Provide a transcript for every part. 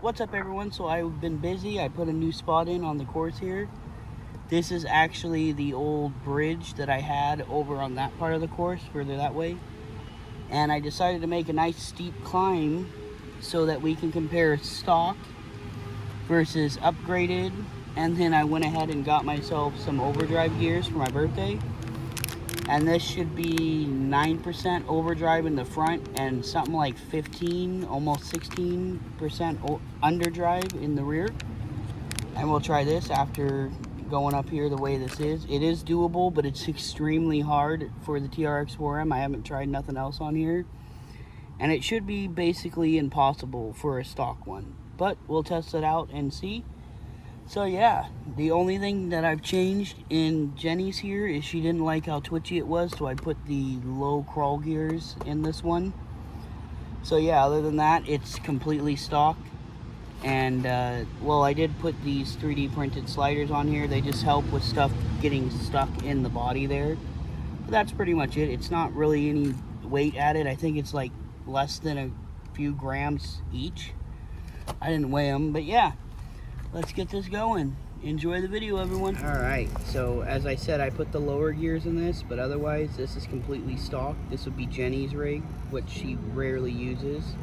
What's up, everyone? So I've been busy. I put a new spot in on the course here. This is actually the old bridge that I had over on that part of the course, further that way. And I decided to make a nice steep climb so that we can compare stock versus upgraded. And then I went ahead and got myself some overdrive gears for my birthday. And this should be 9% overdrive in the front and something like 15, almost 16% underdrive in the rear. And we'll try this after going up here the way this is. It is doable, but it's extremely hard for the Trx4m. I haven't tried nothing else on here. And it should be basically impossible for a stock one. But we'll test it out and see. So yeah, the only thing that I've changed in Jenny's here is she didn't like how twitchy it was, so I put the low crawl gears in this one. So yeah, other than that, it's completely stock. And well, I did put these 3D printed sliders on here. They just help with stuff getting stuck in the body there. But that's pretty much it. It's not really any weight added. I think it's like less than a few grams each. I didn't weigh them, but yeah. Let's get this going. Enjoy the video, everyone. Alright, so as I said, I put the lower gears in this, but otherwise this is completely stock. This would be Jenny's rig, which she rarely uses.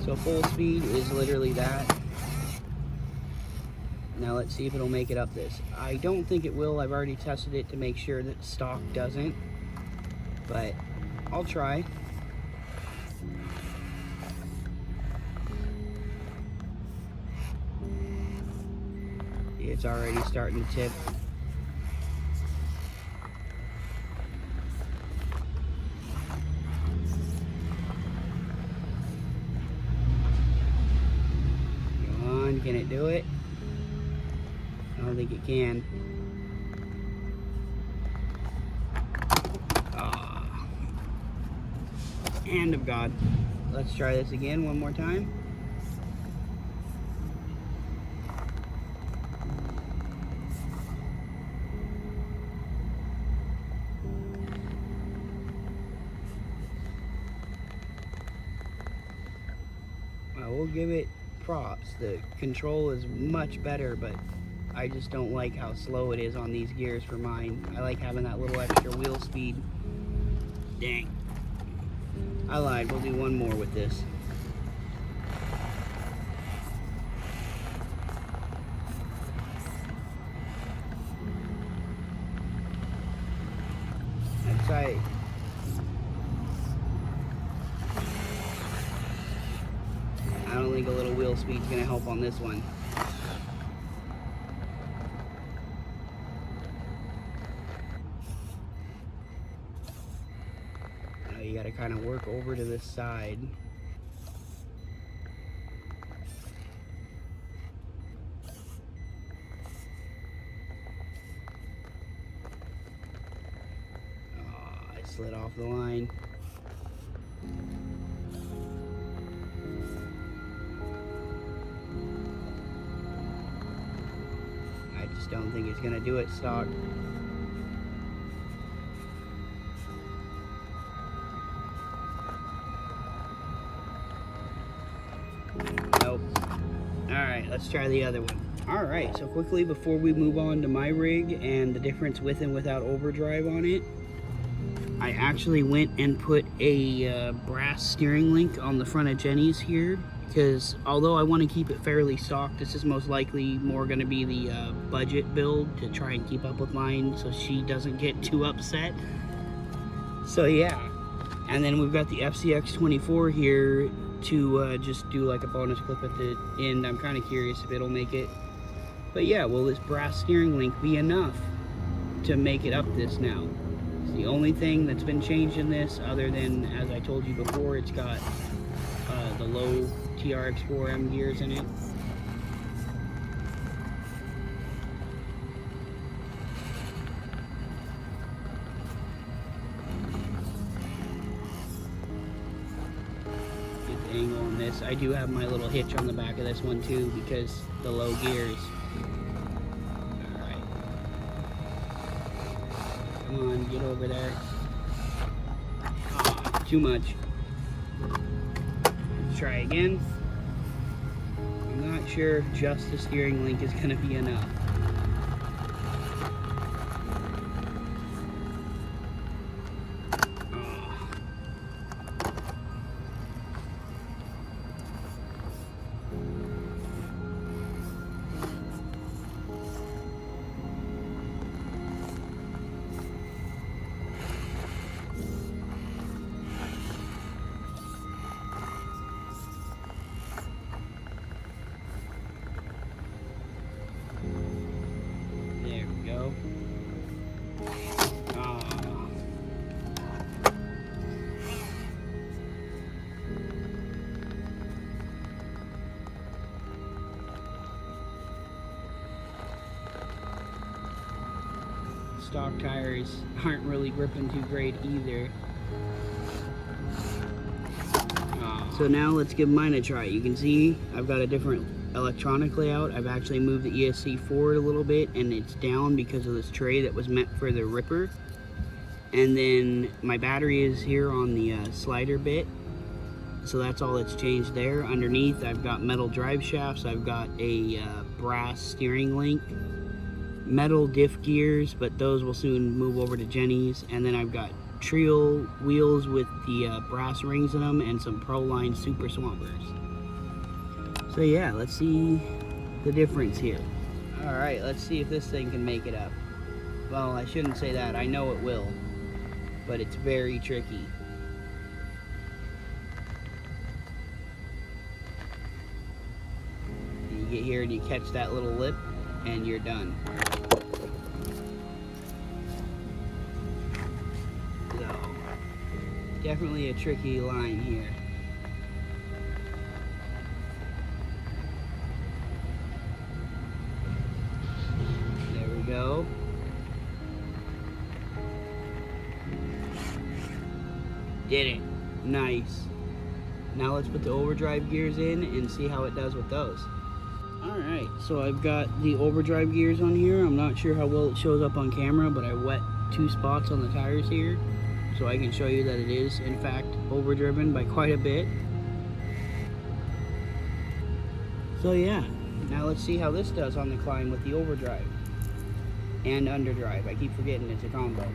So full speed is literally that. Now let's see if it'll make it up this. I don't think it will. I've already tested it to make sure that stock doesn't, but I'll try. It's already starting to tip. Come on, can it do it? I don't think it can. Hand of God. Let's try this again one more time. I will give it props. The control is much better, but I just don't like how slow it is on these gears for mine. I like having that little extra wheel speed. Dang. I lied. We'll do one more with this. Let's try it. I don't think a little wheel speed is going to help on this one. Now you got to kind of work over to this side. Oh, I slid off the line. I don't think it's gonna do it stock. Nope. Alright, let's try the other one. Alright, so quickly before we move on to my rig and the difference with and without overdrive on it, I actually went and put a brass steering link on the front of Jenny's here, because although I want to keep it fairly stock, this is most likely more going to be the budget build to try and keep up with mine so she doesn't get too upset. So yeah, and then we've got the FCX24 here to just do like a bonus clip at the end. I'm kind of curious if it'll make it. But yeah, will this brass steering link be enough to make it up this now? It's the only thing that's been changed in this, other than, as I told you before, it's got the low Trx4m gears in it. Get the angle on this. I do have my little hitch on the back of this one too, because the low gears. Alright. Come on, get over there. Oh, too much. Let's try again. not sure if just the steering link is going to be enough. Go. Stock tires aren't really gripping too great either. So now let's give mine a try. You can see I've got a different electronic layout. I've actually moved the ESC forward a little bit, and it's down because of this tray that was meant for the ripper. And then my battery is here on the slider bit, so that's all that's changed there. Underneath I've got metal drive shafts, I've got a brass steering link, metal diff gears, but those will soon move over to Jenny's, and then I've got trio wheels with the brass rings in them and some Proline Super Swampers. So yeah, let's see the difference here. Alright, let's see if this thing can make it up. Well, I shouldn't say that, I know it will, but it's very tricky. You get here and you catch that little lip and you're done. So, definitely a tricky line here. Go. Did it. Nice. Now let's put the overdrive gears in and see how it does with those. Alright, so I've got the overdrive gears on here. I'm not sure how well it shows up on camera, but I wet 2 spots on the tires here, so I can show you that it is in fact overdriven by quite a bit. So yeah, now let's see how this does on the climb with the overdrive and underdrive. I keep forgetting it's a combo.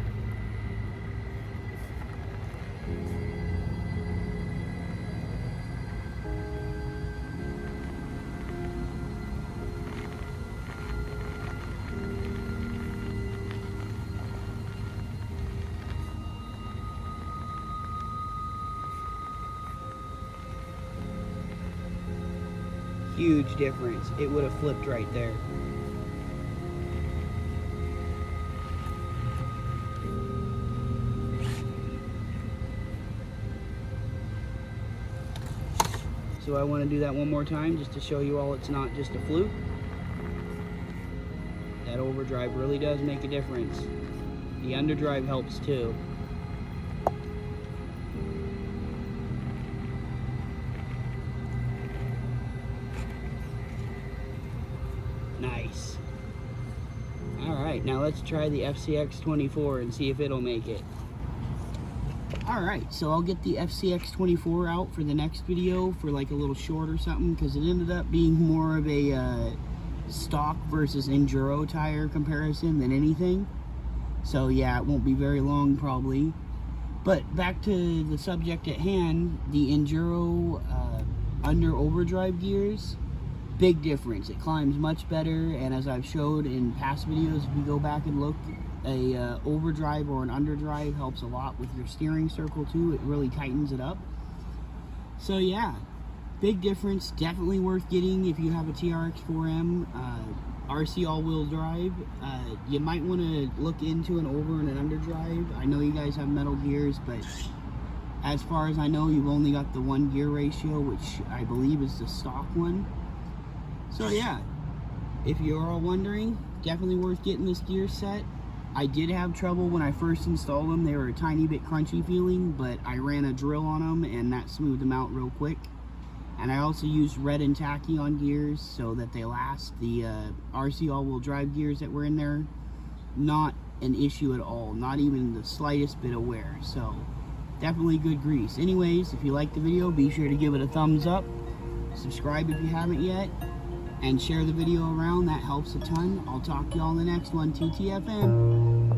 Huge difference. It would have flipped right there. So I want to do that one more time just to show you all it's not just a fluke. That overdrive really does make a difference. The underdrive helps too. Nice. Alright, now let's try the Trx4m and see if it'll make it. Alright, so I'll get the Trx4m out for the next video for like a little short or something, because it ended up being more of a stock versus Injora tire comparison than anything. So yeah, it won't be very long probably. But back to the subject at hand, the Injora under overdrive gears, big difference. It climbs much better, and as I've showed in past videos, if you go back and look, a overdrive or an underdrive helps a lot with your steering circle too. It really tightens it up. So yeah, big difference. Definitely worth getting if you have a Trx4m RC all-wheel drive. You might want to look into an over and an underdrive. I know you guys have metal gears, but as far as I know, you've only got the 1 gear ratio, which I believe is the stock one. So yeah, if you're all wondering, definitely worth getting this gear set. I did have trouble when I first installed them. They were a tiny bit crunchy feeling, but I ran a drill on them and that smoothed them out real quick. And I also used red and tacky on gears so that they last. The RC all-wheel drive gears that were in there, not an issue at all, not even the slightest bit of wear. So definitely good grease. Anyways, if you liked the video, be sure to give it a thumbs up. Subscribe if you haven't yet. and share the video around. That helps a ton. I'll talk to y'all in the next one. TTFN.